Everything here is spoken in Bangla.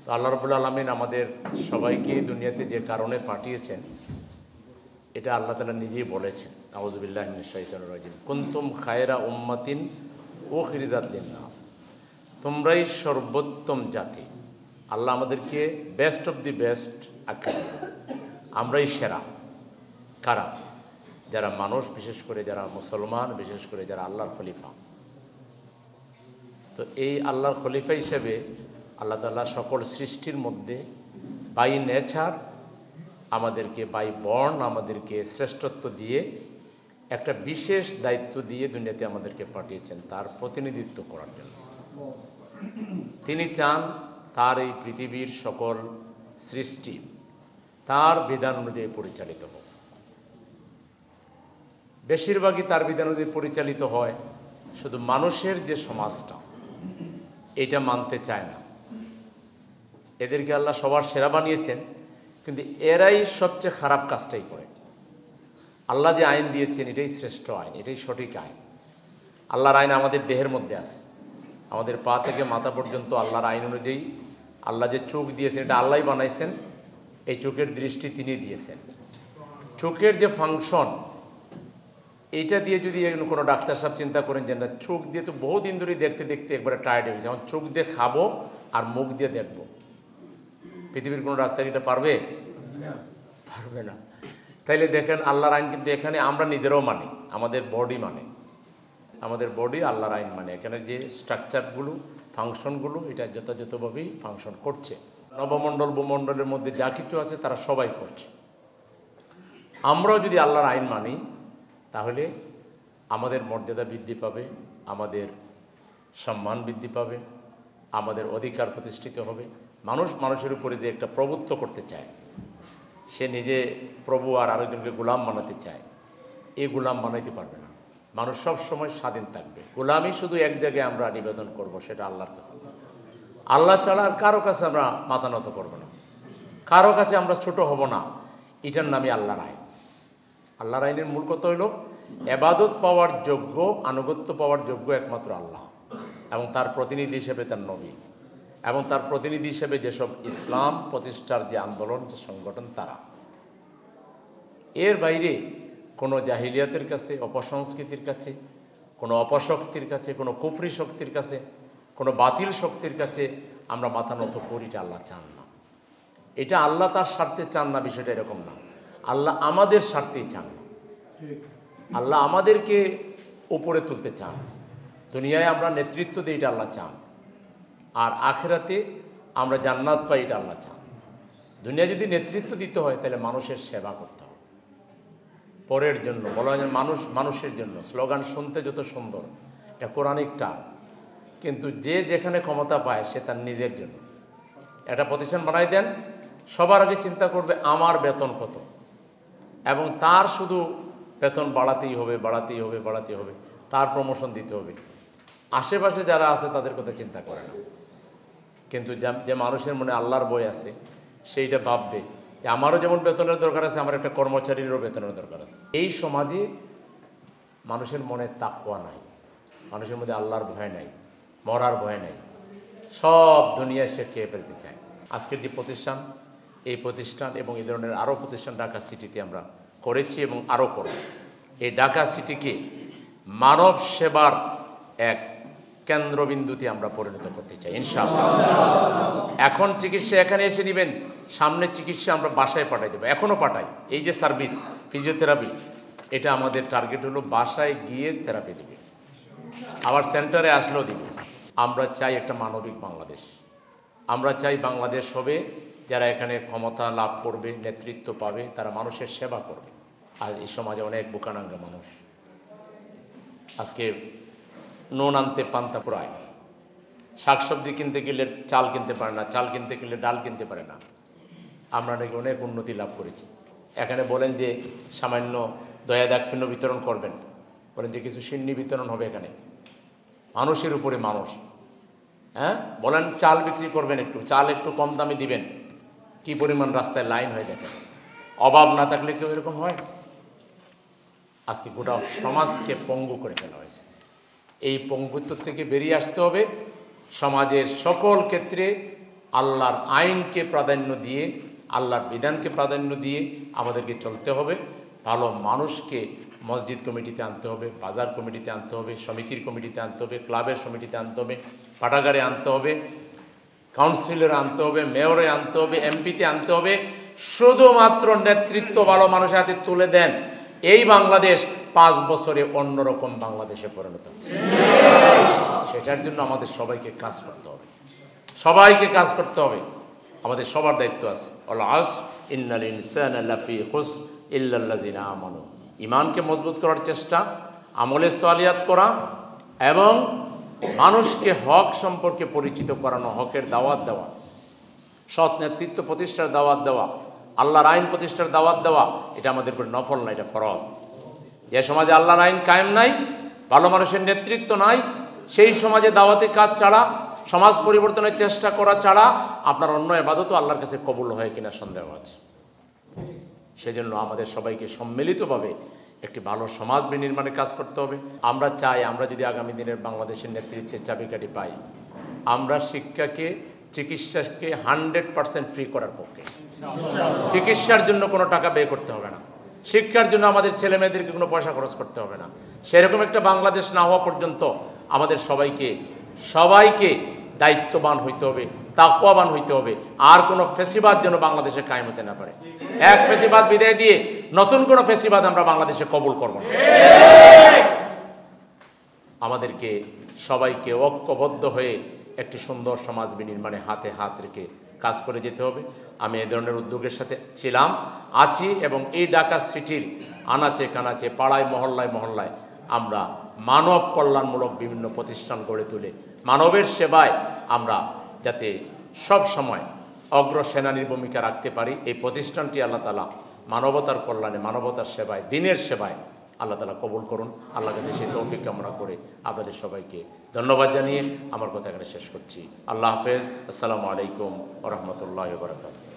তো আল্লাহ রাব্বুল আলামিন আমাদের সবাইকে দুনিয়াতে যে কারণে পাঠিয়েছেন এটা আল্লাহ তাআলা নিজেই বলেছেন। আউযু বিল্লাহি মিনাশ শাইতানির রাজিম। কুনতুম খায়রা উম্মাতিন উখরিজাত লিন-নাস, তোমরাই সর্বোত্তম জাতি। আল্লাহ আমাদেরকে বেস্ট অফ দি বেস্ট আখ্যা দিয়েছেন, আমরাই সেরা। কারা? যারা মানুষ, বিশেষ করে যারা মুসলমান, বিশেষ করে যারা আল্লাহর খলিফা। তো এই আল্লাহর খলিফা হিসেবে আল্লাহ তাআলা সকল সৃষ্টির মধ্যে বাই নেচার আমাদেরকে, বাই বর্ণ আমাদেরকে শ্রেষ্ঠত্ব দিয়ে একটা বিশেষ দায়িত্ব দিয়ে দুনিয়াতে আমাদেরকে পাঠিয়েছেন তার প্রতিনিধিত্ব করার জন্য। তিনি চান তার এই পৃথিবীর সকল সৃষ্টি তার বিধান অনুযায়ী পরিচালিত হোক। বেশিরভাগই তার বিধান অনুযায়ী পরিচালিত হয়, শুধু মানুষের যে সমাজটা এটা মানতে চায় না। এদেরকে আল্লাহ সবার সেরা বানিয়েছেন, কিন্তু এরাই সবচেয়ে খারাপ কাজটাই করে। আল্লাহ যে আইন দিয়েছেন এটাই শ্রেষ্ঠ আইন, এটাই সঠিক আইন। আল্লাহর আইন আমাদের দেহের মধ্যে আছে, আমাদের পা থেকে মাথা পর্যন্ত আল্লাহর আইন অনুযায়ী। আল্লাহ যে চোখ দিয়েছেন এটা আল্লাহই বানাইছেন, এই চোখের দৃষ্টি তিনি দিয়েছেন। চোখের যে ফাংশন এইটা দিয়ে যদি কোনো ডাক্তার সাহেব চিন্তা করেন যে না, চোখ দিয়ে তো বহুদিন ধরে দেখতে দেখতে একবারে টায়ার্ড হয়ে গেছে, আমার চোখ দিয়ে খাবো আর মুখ দিয়ে দেখবো, পৃথিবীর কোনো ডাক্তার এটা পারবে? পারবে না। তাইলে দেখেন আল্লাহর আইন কিন্তু এখানে আমরা নিজেরাও মানি, আমাদের বডি মানে, আমাদের বডি আল্লাহর আইন মানে। এখানে যে স্ট্রাকচারগুলো, ফাংশনগুলো এটা যথাযথভাবেই ফাংশন করছে। নবমণ্ডল ভূমণ্ডলের মধ্যে যা কিছু আছে তারা সবাই করছে। আমরাও যদি আল্লাহর আইন মানি তাহলে আমাদের মর্যাদা বৃদ্ধি পাবে, আমাদের সম্মান বৃদ্ধি পাবে, আমাদের অধিকার প্রতিষ্ঠিত হবে। মানুষ মানুষের উপরে যে একটা প্রভুত্ব করতে চায়, সে নিজে প্রভু আর আরেকজনকে গোলাম বানাতে চায়, এই গোলাম বানাইতে পারবে না। মানুষ সব সময় স্বাধীন থাকবে। গোলামি শুধু এক জায়গায় আমরা নিবেদন করব, সেটা আল্লাহর কাছে। আল্লাহ ছাড়া আর কারো কাছে আমরা মাথা নত করব না, কারো কাছে আমরা ছোট হব না। এটার নামই আল্লাহর আইন। আল্লাহর আইনের মূল কথা হইল ইবাদত পাওয়ার যোগ্য, আনুগত্য পাওয়ার যোগ্য একমাত্র আল্লাহ, এবং তার প্রতিনিধি হিসেবে তার নবী, এবং তার প্রতিনিধি হিসেবে যেসব ইসলাম প্রতিষ্ঠার যে আন্দোলন, যে সংগঠন, তারা। এর বাইরে কোনো জাহিলিয়াতের কাছে, অপসংস্কৃতির কাছে, কোনো অপশক্তির কাছে, কোনো কুফরি শক্তির কাছে, কোনো বাতিল শক্তির কাছে আমরা মাথা নত করি, এটা আল্লাহ চান না। এটা আল্লাহ তার স্বার্থে চান না, বিষয়টা এরকম না। আল্লাহ আমাদের স্বার্থেই চান। আল্লাহ আমাদেরকে উপরে তুলতে চান, দুনিয়ায় আমরা নেতৃত্ব দিই, এটা আল্লাহ চান। আর আখিরাতে আমরা জান্নাত পাই, এটা আল্লাহ চান। দুনিয়া যদি নেতৃত্ব দিতে হয় তাহলে মানুষের সেবা করতে হবে, পরের জন্য। বলা হয় মানুষ মানুষের জন্য, স্লোগান শুনতে যত সুন্দর, এটা কোরআনিক টার্ম, কিন্তু যে যেখানে ক্ষমতা পায় সে তার নিজের জন্য। একটা প্রতিষ্ঠান বানাই দেন, সবার আগে চিন্তা করবে আমার বেতন কত, এবং তার শুধু বেতন বাড়াতেই হবে, বাড়াতেই হবে, বাড়াতেই হবে, তার প্রমোশন দিতে হবে। আশেপাশে যারা আছে তাদের কথা চিন্তা করে না। কিন্তু যে মানুষের মনে আল্লাহর ভয় আছে, সেইটা ভাববে যে আমারও যেমন বেতনের দরকার আছে, আমার একটা কর্মচারীরও বেতনের দরকার আছে। এই সমাজে মানুষের মনে তাকওয়া নাই, মানুষের মধ্যে আল্লাহর ভয় নাই, মরার ভয় নাই, সব দুনিয়া সে খেয়ে ফেলতে চায়। আজকের যে প্রতিষ্ঠান, এই প্রতিষ্ঠান এবং এই ধরনের আরও প্রতিষ্ঠান ঢাকা সিটিতে আমরা করেছি এবং আরও করব। এই ঢাকা সিটিকে মানব সেবার এক কেন্দ্রবিন্দুতে আমরা পরিণত করতে চাই ইনশাআল্লাহ। এখন চিকিৎসা এখানে এসে নেবেন, সামনে চিকিৎসা আমরা বাসায় পাঠাই দেবো, এখনও পাঠাই। এই যে সার্ভিস ফিজিওথেরাপি, এটা আমাদের টার্গেট হলো বাসায় গিয়ে থেরাপি দেবে, আবার সেন্টারে আসলেও দিবে। আমরা চাই একটা মানবিক বাংলাদেশ। আমরা চাই বাংলাদেশ হবে যারা এখানে ক্ষমতা লাভ করবে, নেতৃত্ব পাবে, তারা মানুষের সেবা করবে। আর এই সমাজে অনেক বোকানাঙ্গা মানুষ, আজকে নুন আনতে পান্তা পুরায়, শাকসবজি কিনতে গেলে চাল কিনতে পারে না, চাল কিনতে গেলে ডাল কিনতে পারে না। আমরা নাকি অনেক উন্নতি লাভ করেছি। এখানে বলেন যে সামান্য দয়া দাক্ষিণ্য বিতরণ করবেন, বলেন যে কিছু সিন্নি বিতরণ হবে এখানে, মানুষের উপরে মানুষ। হ্যাঁ, বলেন চাল বিক্রি করবেন, একটু চাল একটু কম দামে দিবেন, কি পরিমাণ রাস্তায় লাইন হয়ে যাবে। অভাব না থাকলে কেউ এরকম হয়? আজকে গোটা সমাজকে পঙ্গু করে ফেলা হয়েছে। এই পঙ্গুত্ব থেকে বেরিয়ে আসতে হবে। সমাজের সকল ক্ষেত্রে আল্লাহর আইনকে প্রাধান্য দিয়ে, আল্লাহর বিধানকে প্রাধান্য দিয়ে আমাদেরকে চলতে হবে। ভালো মানুষকে মসজিদ কমিটিতে আনতে হবে, বাজার কমিটিতে আনতে হবে, সমিতির কমিটিতে আনতে হবে, ক্লাবের সমিতিতে আনতে হবে, পাঠাগারে আনতে হবে, কাউন্সিলরে আনতে হবে, মেয়রে আনতে হবে, এমপিতে আনতে হবে। শুধুমাত্র নেতৃত্ব ভালো মানুষের হাতে তুলে দেন, এই বাংলাদেশ 5 বছরে অন্যরকম বাংলাদেশে পরিণত হবে। সেটার জন্য আমাদের সবাইকে কাজ করতে হবে, সবাইকে কাজ করতে হবে। আমাদের সবার দায়িত্ব আছে। আল্লাহ ইন্নাল ইনসানা লাফি খুসর ইল্লাল্লাযিনা আমানু। ঈমানকে মজবুত করার চেষ্টা, আমলে সালিহাত করা এবং মানুষকে হক সম্পর্কে পরিচিত করানো, হকের দাওয়াত দেওয়া, সৎ নেতৃত্ব প্রতিষ্ঠার দাওয়াত দেওয়া, আল্লাহর আইন প্রতিষ্ঠার দাওয়াত দেওয়া, এটা আমাদের উপর নফল না, এটা ফরজ। যে সমাজে আল্লাহর আইন কায়েম নাই, ভালো মানুষের নেতৃত্ব নাই, সেই সমাজে দাওয়াতি কাজ ছাড়া, সমাজ পরিবর্তনের চেষ্টা করা ছাড়া আপনার অন্য ইবাদতও আল্লাহর কাছে কবুল হয় কিনা সন্দেহ আছে। সেজন্য আমাদের সবাইকে সম্মিলিতভাবে একটি ভালো সমাজ বিনির্মাণে কাজ করতে হবে। আমরা চাই, আমরা যদি আগামী দিনের বাংলাদেশের নেতৃত্বের চাবিকাঠি পাই, আমরা শিক্ষাকে, চিকিৎসাকে 100% ফ্রি করার পক্ষে। চিকিৎসার জন্য কোনো টাকা ব্যয় করতে হবে না, শিক্ষার জন্য আমাদের ছেলে মেয়েদেরকে কোনো পয়সা খরচ করতে হবে না। সেরকম একটা বাংলাদেশ না হওয়া পর্যন্ত আমাদের সবাইকে দায়িত্ববান হইতে হবে, তাকওয়াবান হইতে হবে। আর কোনো ফেসিবাদ যেন বাংলাদেশে কায়েম হতে না পারে। এক ফেসিবাদ বিদায় দিয়ে নতুন কোনো ফেসিবাদ আমরা বাংলাদেশে কবুল করব না। আমাদেরকে সবাইকে ঐক্যবদ্ধ হয়ে একটি সুন্দর সমাজ বিনির্মাণে হাতে হাত রেখে কাজ করে যেতে হবে। আমি এই ধরনের উদ্যোগের সাথে ছিলাম, আছি, এবং এই ঢাকা সিটির আনাচে কানাচে, পাড়ায় মহল্লায় আমরা মানব কল্যাণমূলক বিভিন্ন প্রতিষ্ঠান গড়ে তুলে মানবের সেবায় আমরা যাতে সব সময় অগ্রসেনানীর ভূমিকা রাখতে পারি, এই প্রতিষ্ঠানটি আল্লাহ তাআলা মানবতার কল্যাণে, মানবতার সেবায়, দিনের সেবায় আল্লাহ তাআলা কবুল করুন। আল্লাহ কাছে সেই তৌফিক কামনা করে আপনাদের সবাইকে ধন্যবাদ জানিয়ে আমার কথা এখানে শেষ করছি। আল্লাহ হাফেজ। আসসালামু আলাইকুম ওয়া রাহমাতুল্লাহি ওয়া বারাকাতুহু।